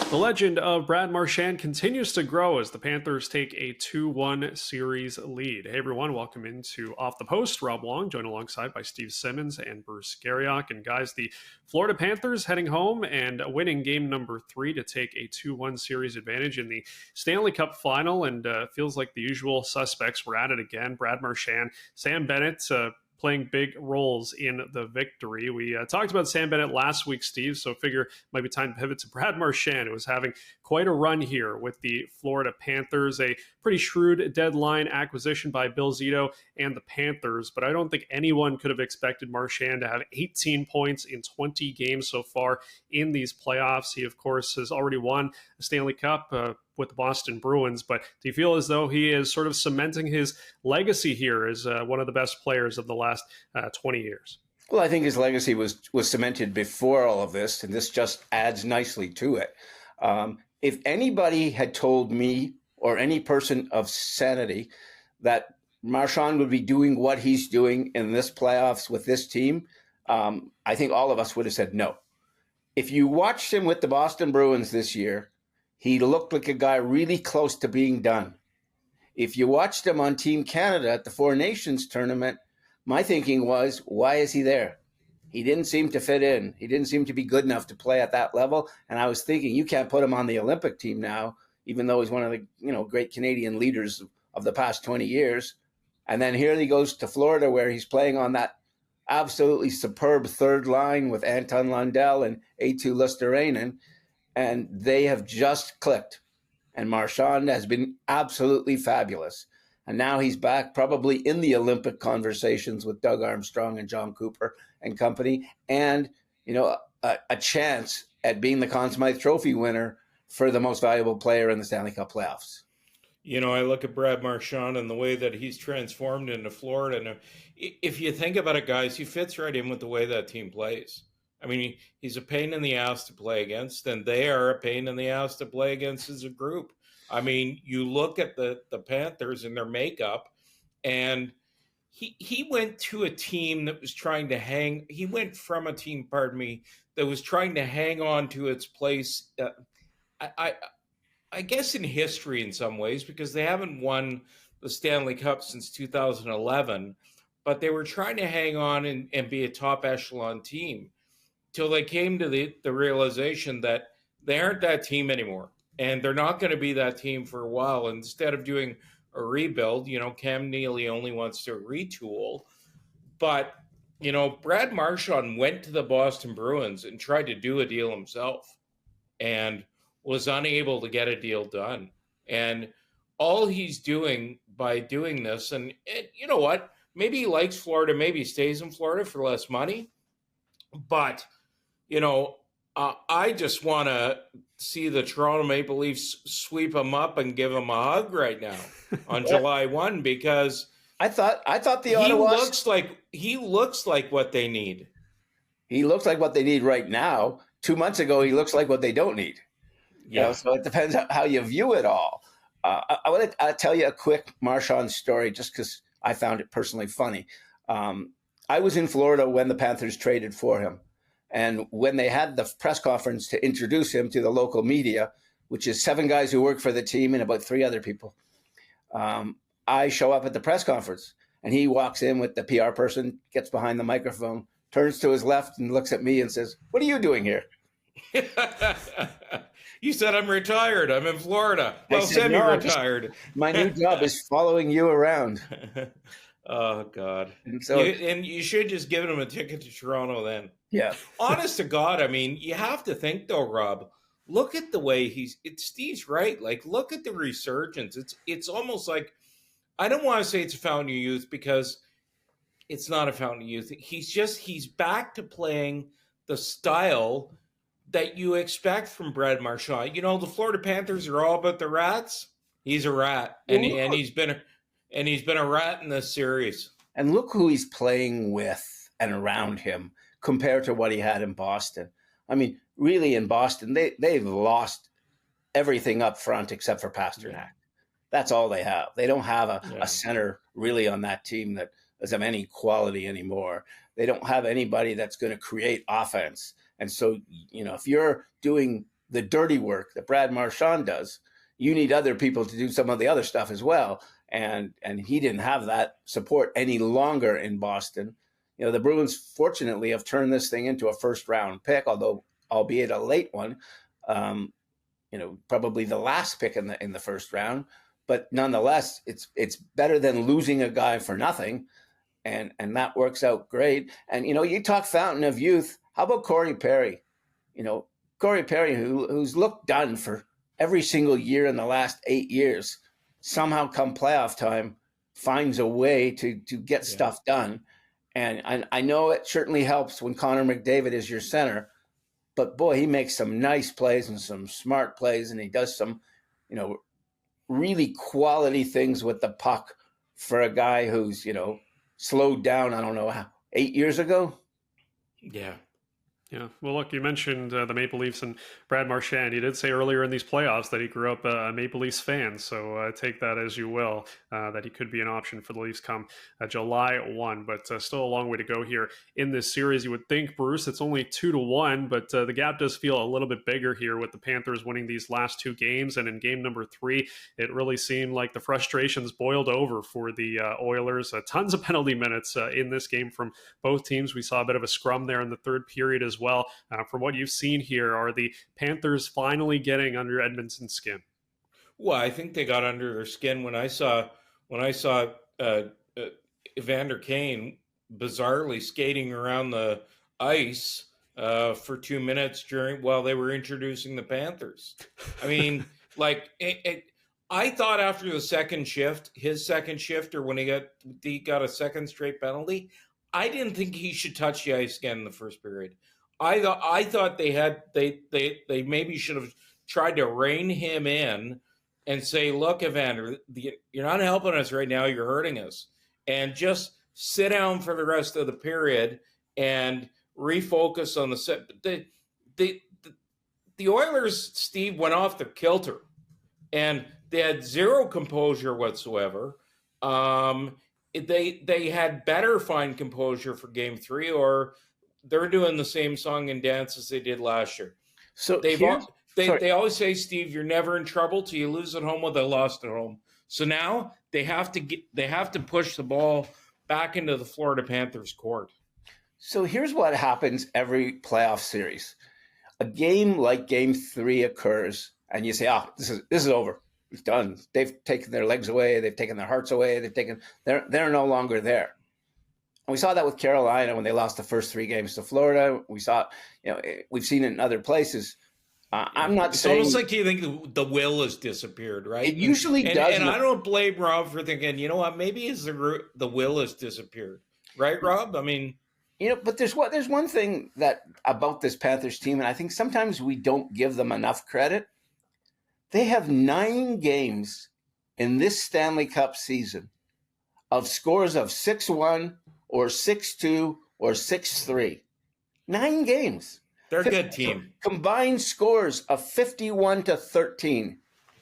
The legend of Brad Marchand continues to grow as the Panthers take a 2-1 series lead. Hey everyone, welcome into Off the Post. Rob Wong, joined alongside by Steve Simmons and Bruce Garrioch. And guys, the Florida Panthers heading home and winning game number 3 to take a 2-1 series advantage in the Stanley Cup Final. And feels like the usual suspects were at it again. Brad Marchand, Sam Bennett, playing big roles in the victory. We talked about Sam Bennett last week, Steve, so figure it might be time to pivot to Brad Marchand, who was having quite a run here with the Florida Panthers, a pretty shrewd deadline acquisition by Bill Zito and the Panthers, but I don't think anyone could have expected Marchand to have 18 points in 20 games so far in these playoffs. He, of course, has already won the Stanley Cup with the Boston Bruins, but do you feel as though he is sort of cementing his legacy here as one of the best players of the last 20 years? Well, I think his legacy was cemented before all of this, and this just adds nicely to it. If anybody had told me or any person of sanity that Marchand would be doing what he's doing in this playoffs with this team, I think all of us would have said no. If you watched him with the Boston Bruins this year, he looked like a guy really close to being done. If you watched him on Team Canada at the Four Nations tournament, my thinking was, why is he there? He didn't seem to fit in. He didn't seem to be good enough to play at that level. And I was thinking, you can't put him on the Olympic team now, even though he's one of the great Canadian leaders of the past 20 years. And then here he goes to Florida, where he's playing on that absolutely superb third line with Anton Lundell and Eetu Luostarinen. And they have just clicked. And Marchand has been absolutely fabulous. And now he's back probably in the Olympic conversations with Doug Armstrong and John Cooper and company. And, a chance at being the Conn Smythe Trophy winner for the most valuable player in the Stanley Cup playoffs. I look at Brad Marchand and the way that he's transformed into Florida. And if you think about it, guys, he fits right in with the way that team plays. I mean, he's a pain in the ass to play against, and they are a pain in the ass to play against as a group. I mean, you look at the Panthers and their makeup, and he went to a team that was trying to hang. He went from a team, that was trying to hang on to its place. I guess in history in some ways, because they haven't won the Stanley Cup since 2011, but they were trying to hang on and be a top echelon team till they came to the realization that they aren't that team anymore. And they're not going to be that team for a while. Instead of doing a rebuild, Cam Neely only wants to retool. But, Brad Marchand went to the Boston Bruins and tried to do a deal himself and was unable to get a deal done. And all he's doing by doing this, and you know what? Maybe he likes Florida. Maybe he stays in Florida for less money. But, I just want to see the Toronto Maple Leafs sweep him up and give him a hug right now on July 1, because I thought the Ottawa he looks like what they need. He looks like what they need right now. 2 months ago, he looks like what they don't need. Yeah. So it depends on how you view it all. I want to tell you a quick Marchand story just because I found it personally funny. I was in Florida when the Panthers traded for him. And when they had the press conference to introduce him to the local media, which is 7 guys who work for the team and about 3 other people, I show up at the press conference and he walks in with the PR person, gets behind the microphone, turns to his left and looks at me and says, "What are you doing here?" You said I'm retired. I'm in Florida. Well, semi-retired. My new job is following you around. Oh, God. And so, you should just give him a ticket to Toronto then. Yeah. Honest to God, I mean, you have to think, though, Rob, look at the way Steve's right. Like, look at the resurgence. It's almost like, I don't want to say it's a fountain of youth because it's not a fountain of youth. He's back to playing the style that you expect from Brad Marchand. The Florida Panthers are all about the rats. He's a rat, and he's been a rat in this series. And look who he's playing with and around him compared to what he had in Boston. I mean, really, in Boston, they've lost everything up front except for Pasternak. Yeah. That's all they have. They don't have a center really on that team that is of any quality anymore. They don't have anybody that's going to create offense. And so, if you're doing the dirty work that Brad Marchand does. You need other people to do some of the other stuff as well. And he didn't have that support any longer in Boston. The Bruins fortunately have turned this thing into a first round pick, although albeit a late one. Probably the last pick in the first round, but nonetheless, it's better than losing a guy for nothing, and that works out great. And you talk fountain of youth. How about Corey Perry? Corey Perry, who's looked done for every single year in the last 8 years, somehow come playoff time finds a way to get stuff done. And I know it certainly helps when Connor McDavid is your center. But boy, he makes some nice plays and some smart plays, and he does some, really quality things with the puck for a guy who's, slowed down, I don't know, 8 years ago. Yeah. Yeah. Well, look, you mentioned the Maple Leafs and Brad Marchand. He did say earlier in these playoffs that he grew up a Maple Leafs fan. So take that as you will, that he could be an option for the Leafs come July 1. But still a long way to go here in this series. You would think, Bruce, it's only 2-1, but the gap does feel a little bit bigger here with the Panthers winning these last two games. And in game number 3, it really seemed like the frustrations boiled over for the Oilers. Tons of penalty minutes in this game from both teams. We saw a bit of a scrum there in the third period as well. From what you've seen here, are the Panthers finally getting under Edmonton's skin? Well, I think they got under their skin when I saw Evander Kane bizarrely skating around the ice for 2 minutes while they were introducing the Panthers. I mean, I thought after the second shift, his second shift, or when he got a second straight penalty, I didn't think he should touch the ice again in the first period. I thought they maybe should have tried to rein him in and say, look, Evander, you're not helping us right now. You're hurting us. And just sit down for the rest of the period and refocus on the set. The Oilers, Steve, went off their kilter. And they had zero composure whatsoever. They had better find composure for game 3, or they're doing the same song and dance as they did last year. So they always say, Steve, you're never in trouble till you lose at home or they lost at home. So now they have to push the ball back into the Florida Panthers court. So here's what happens every playoff series. A game like game 3 occurs and you say, this is over. It's done. They've taken their legs away. They've taken their hearts away. They're no longer there. And we saw that with Carolina when they lost the first 3 games to Florida. We saw, we've seen it in other places. I'm not saying it's almost like you think the will has disappeared, right? It usually does. And I don't blame Rob for thinking, you know what, maybe the will has disappeared, right, Rob? I mean, but there's one thing that about this Panthers team, and I think sometimes we don't give them enough credit. They have 9 games in this Stanley Cup season of scores of 6-1 or 6-2 or 6-3. 9 games. They're a good team. Combined scores of 51-13.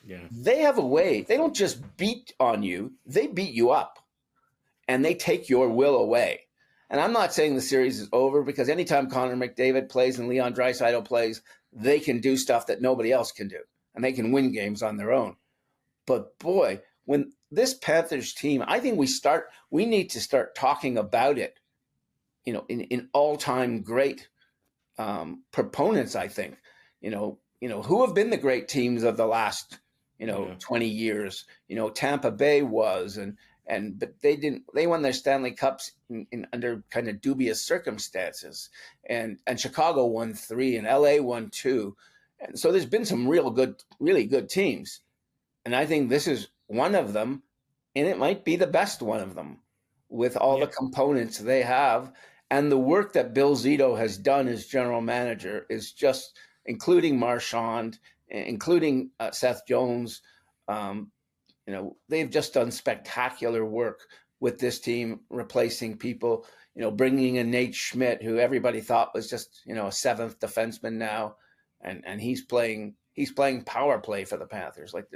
Yeah. They have a way. They don't just beat on you. They beat you up. And they take your will away. And I'm not saying the series is over, because anytime Connor McDavid plays and Leon Draisaitl plays, they can do stuff that nobody else can do. And they can win games on their own. But boy, when this Panthers team, I think we need to start talking about it, in all-time great proponents, I think, who have been the great teams of the last, 20 years. Tampa Bay was, but they won their Stanley Cups in under kind of dubious circumstances, and Chicago won 3 and LA won 2. And so there's been some really good teams. And I think this is one of them, and it might be the best one of them with all the components they have. And the work that Bill Zito has done as general manager is just, including Marchand, including Seth Jones. They've just done spectacular work with this team, replacing people, bringing in Nate Schmidt, who everybody thought was just, a 7th defenseman now. And he's playing power play for the Panthers. Like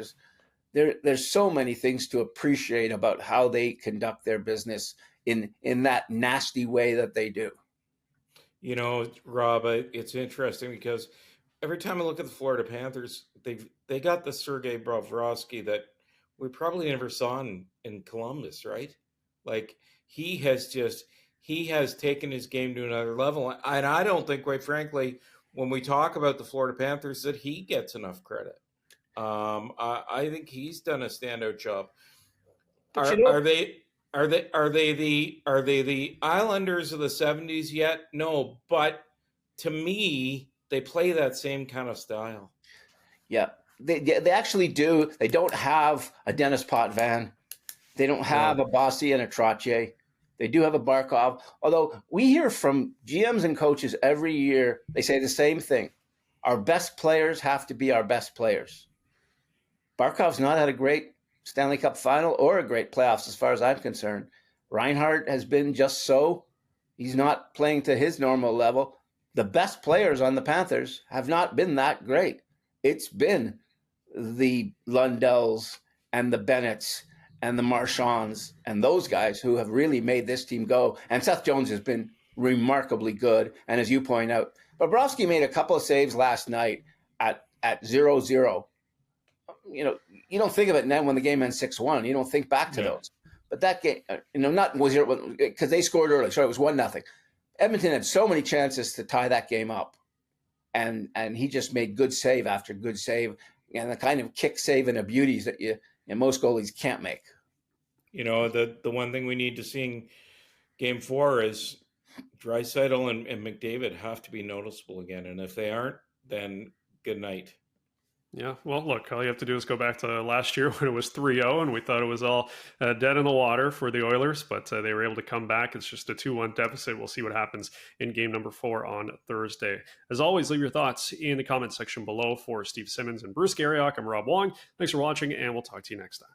there's so many things to appreciate about how they conduct their business in that nasty way that they do. Rob, it's interesting because every time I look at the Florida Panthers, they got the Sergei Bobrovsky that we probably never saw in Columbus, right? Like he has taken his game to another level, and I don't think, quite frankly, when we talk about the Florida Panthers, that he gets enough credit. I think he's done a standout job. Are they the Islanders of the 70s yet? No, but to me, they play that same kind of style. Yeah, they actually do. They don't have a Dennis Potvin. They don't have a Bossy and a Trottier. They do have a Barkov. Although we hear from GMs and coaches every year, they say the same thing. Our best players have to be our best players. Barkov's not had a great Stanley Cup Final or a great playoffs as far as I'm concerned. Reinhart has been just so. He's not playing to his normal level. The best players on the Panthers have not been that great. It's been the Lundells and the Bennetts and the Marchands and those guys who have really made this team go. And Seth Jones has been remarkably good. And as you point out, Bobrovsky made a couple of saves last night at 0-0. You know, you don't think of it now when the game ends 6-1. You don't think back to those. But that game, not was 0 because they scored early. Sorry, it was 1-0. Edmonton had so many chances to tie that game up. And he just made good save after good save, and the kind of kick save and a beauties that most goalies can't make. You know, the one thing we need to see in Game 4 is Draisaitl and McDavid have to be noticeable again, and if they aren't, then good night. Yeah, well, look, all you have to do is go back to last year when it was 3-0, and we thought it was all dead in the water for the Oilers, but they were able to come back. It's just a 2-1 deficit. We'll see what happens in game number 4 on Thursday. As always, leave your thoughts in the comment section below. For Steve Simmons and Bruce Garrioch, I'm Rob Wong. Thanks for watching, and we'll talk to you next time.